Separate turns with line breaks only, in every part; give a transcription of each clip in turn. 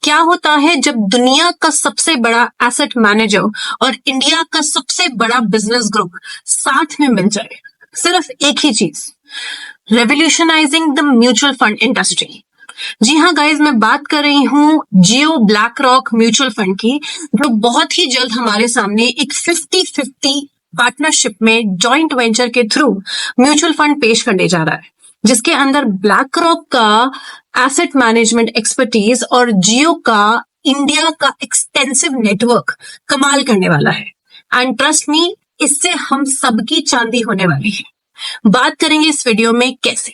क्या होता है जब दुनिया का सबसे बड़ा एसेट मैनेजर और इंडिया का सबसे बड़ा बिजनेस ग्रुप साथ में मिल जाए? सिर्फ एक ही चीज, revolutionising the mutual fund industry. जी हाँ गाइज, मैं बात कर रही हूँ Jio BlackRock mutual fund की, जो बहुत ही जल्द हमारे सामने एक 50-50 पार्टनरशिप में जॉइंट वेंचर के थ्रू म्यूचुअल फंड पेश करने जा रहा है, जिसके अंदर ब्लैक रॉक का एसेट मैनेजमेंट एक्सपर्टीज और जियो का इंडिया का एक्सटेंसिव नेटवर्क कमाल करने वाला है। एंड ट्रस्ट मी, इससे हम सबकी चांदी होने वाली है। बात करेंगे इस वीडियो में कैसे।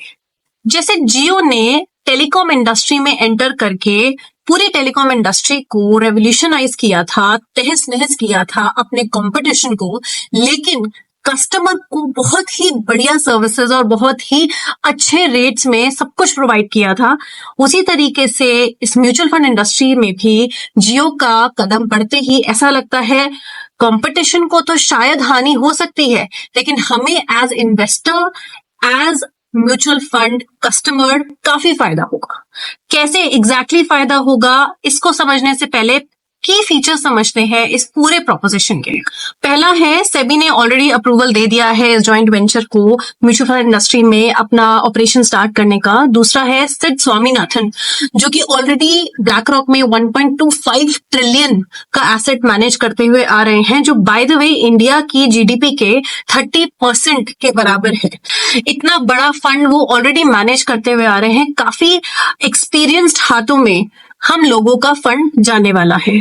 जैसे जियो ने टेलीकॉम इंडस्ट्री में एंटर करके पूरी टेलीकॉम इंडस्ट्री को रेवोल्यूशनाइज किया था, तहस नहस किया था अपने कंपटीशन को, लेकिन कस्टमर को बहुत ही बढ़िया सर्विसेज और बहुत ही अच्छे रेट्स में सब कुछ प्रोवाइड किया था। उसी तरीके से इस म्यूचुअल फंड इंडस्ट्री में भी जियो का कदम पड़ते ही ऐसा लगता है कंपटीशन को तो शायद हानि हो सकती है, लेकिन हमें as investor, as mutual fund customer काफी फायदा होगा। कैसे एग्जैक्टली फायदा होगा, इसको समझने से पहले की फीचर समझते हैं इस पूरे प्रोपोजिशन के। पहला है, सेबी ने ऑलरेडी अप्रूवल दे दिया है इस जॉइंट वेंचर को म्यूचुअल फंड इंडस्ट्री में अपना ऑपरेशन स्टार्ट करने का। दूसरा है सिड स्वामीनाथन, जो कि ऑलरेडी ब्लैक रॉक में 1.25 ट्रिलियन का एसेट मैनेज करते हुए आ रहे हैं, जो बाय द वे इंडिया की जीडीपी के 30% के बराबर है। इतना बड़ा फंड वो ऑलरेडी मैनेज करते हुए आ रहे हैं। काफी एक्सपीरियंस्ड हाथों में हम लोगों का फंड जाने वाला है।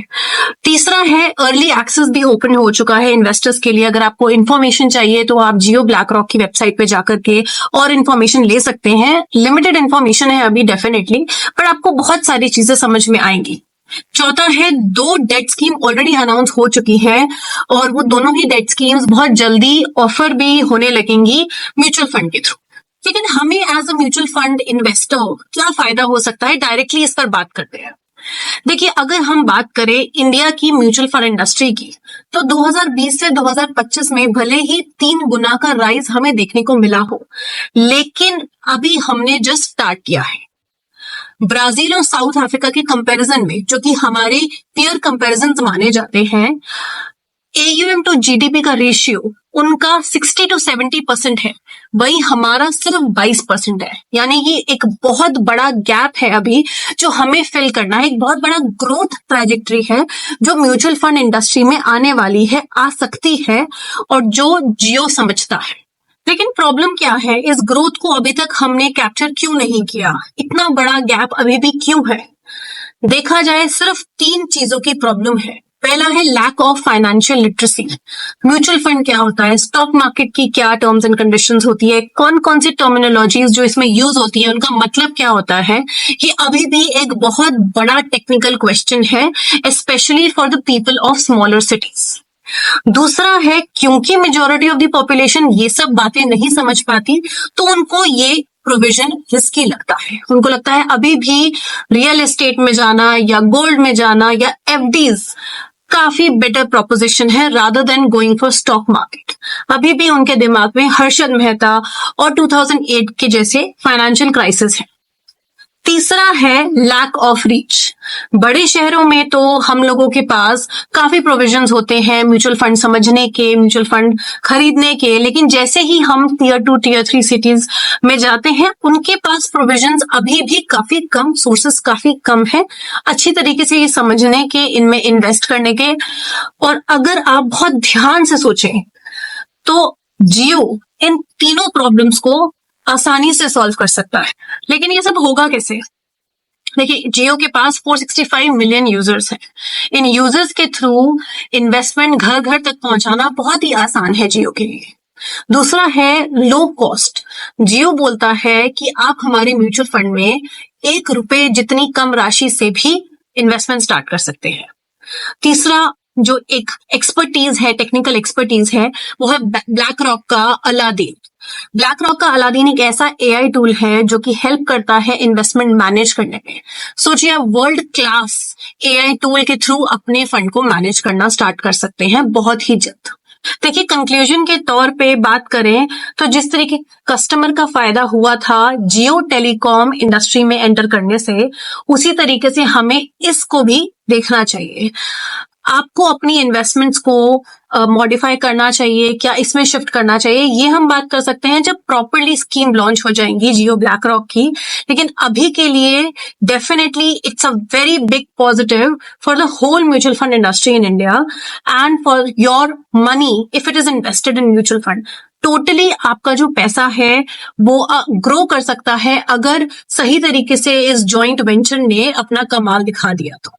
तीसरा है, अर्ली एक्सेस भी ओपन हो चुका है इन्वेस्टर्स के लिए। अगर आपको इन्फॉर्मेशन चाहिए तो आप जियो ब्लैक रॉक की वेबसाइट पे जाकर के और इन्फॉर्मेशन ले सकते हैं। लिमिटेड इन्फॉर्मेशन है अभी डेफिनेटली, पर आपको बहुत सारी चीजें समझ में आएंगी। चौथा है, 2 डेट स्कीम ऑलरेडी अनाउंस हो चुकी है और वो दोनों ही डेट स्कीम्स बहुत जल्दी ऑफर भी होने लगेंगी म्यूचुअल फंड के थ्रू। लेकिन हमें as a mutual fund investor क्या फायदा हो सकता है, डायरेक्टली इस पर बात करते हैं। देखिए, अगर हम बात करें इंडिया की म्यूचुअल फंड इंडस्ट्री की, तो 2020 से 2025 में भले ही 3 गुना का राइज हमें देखने को मिला हो, लेकिन अभी हमने जस्ट स्टार्ट किया है। ब्राजील और साउथ अफ्रीका के कंपैरिजन में, जो कि हमारे पीयर कंपैरिजन माने जाते हैं, AUM टू जीडीपी का रेशियो उनका 60 to 70% है, वही हमारा सिर्फ 22% है। यानी कि एक बहुत बड़ा गैप है अभी जो हमें फिल करना है। एक बहुत बड़ा ग्रोथ ट्रैजेक्टरी है जो म्यूचुअल फंड इंडस्ट्री में आने वाली है, आ सकती है, और जो जियो समझता है। लेकिन प्रॉब्लम क्या है, इस ग्रोथ को अभी तक हमने कैप्चर क्यों नहीं किया? इतना बड़ा गैप अभी भी क्यों है? देखा जाए, सिर्फ 3 चीजों की प्रॉब्लम है। पहला है lack of financial literacy. Mutual fund क्या होता है, स्टॉक मार्केट की क्या टर्म्स एंड कंडीशंस होती है, कौन कौन सी टर्मिनोलॉजीज जो इसमें यूज होती है, उनका मतलब क्या होता है, ये अभी भी एक बहुत बड़ा टेक्निकल क्वेश्चन है, specially for the people of smaller cities. दूसरा है, क्योंकि मेजॉरिटी ऑफ द पॉपुलेशन ये सब बातें नहीं समझ पाती, तो उनको ये प्रोविजन रिस्की लगता है। उनको लगता है अभी भी रियल एस्टेट में जाना या गोल्ड में जाना या एफडीज काफी बेटर प्रोपोजिशन है rather than going for stock market. अभी भी उनके दिमाग में हर्षद मेहता और 2008 के जैसे फाइनेंशियल क्राइसिस है। तीसरा है लैक ऑफ रीच। बड़े शहरों में तो हम लोगों के पास काफी प्रोविजंस होते हैं म्यूचुअल फंड समझने के, म्यूचुअल फंड खरीदने के, लेकिन जैसे ही हम टियर 2, टियर 3 सिटीज में जाते हैं, उनके पास प्रोविजंस अभी भी काफी कम, सोर्सेस काफी कम है अच्छी तरीके से ये समझने के, इनमें इन्वेस्ट करने के। और अगर आप बहुत ध्यान से सोचें तो जियो इन तीनों प्रॉब्लम्स को आसानी से सॉल्व कर सकता है। लेकिन ये सब होगा कैसे? देखिए, जियो के पास 465 मिलियन यूजर्स हैं। इन यूजर्स के थ्रू इन्वेस्टमेंट घर घर तक पहुंचाना बहुत ही आसान है जियो के लिए। दूसरा है लो कॉस्ट। जियो बोलता है कि आप हमारे म्यूचुअल फंड में 1 रुपए जितनी कम राशि से भी इन्वेस्टमेंट स्टार्ट कर सकते हैं। तीसरा जो एक एक्सपर्टीज है, टेक्निकल एक्सपर्टीज है, वो है ब्लैक रॉक का अलादीन। ब्लैक रॉक का अलादीन एक ऐसा AI टूल है जो कि हेल्प करता है इन्वेस्टमेंट मैनेज करने में। सोचिए, आप वर्ल्ड क्लास AI टूल के थ्रू अपने फंड को मैनेज करना स्टार्ट कर सकते हैं बहुत ही जल्द। देखिए, कंक्लूजन के तौर पे बात करें तो जिस तरीके कस्टमर का फायदा हुआ था जियो टेलीकॉम इंडस्ट्री में एंटर करने से, उसी तरीके से हमें इसको भी देखना चाहिए। आपको अपनी इन्वेस्टमेंट्स को मॉडिफाई करना चाहिए, क्या इसमें शिफ्ट करना चाहिए, ये हम बात कर सकते हैं जब प्रॉपरली स्कीम लॉन्च हो जाएंगी जियो ब्लैक रॉक की। लेकिन अभी के लिए definitely it's a very big positive for the whole mutual fund industry in India and for your money if it is invested in mutual fund. Totally आपका जो पैसा है वो ग्रो कर सकता है अगर सही तरीके से इस जॉइंट वेंचर ने अपना कमाल दिखा दिया तो।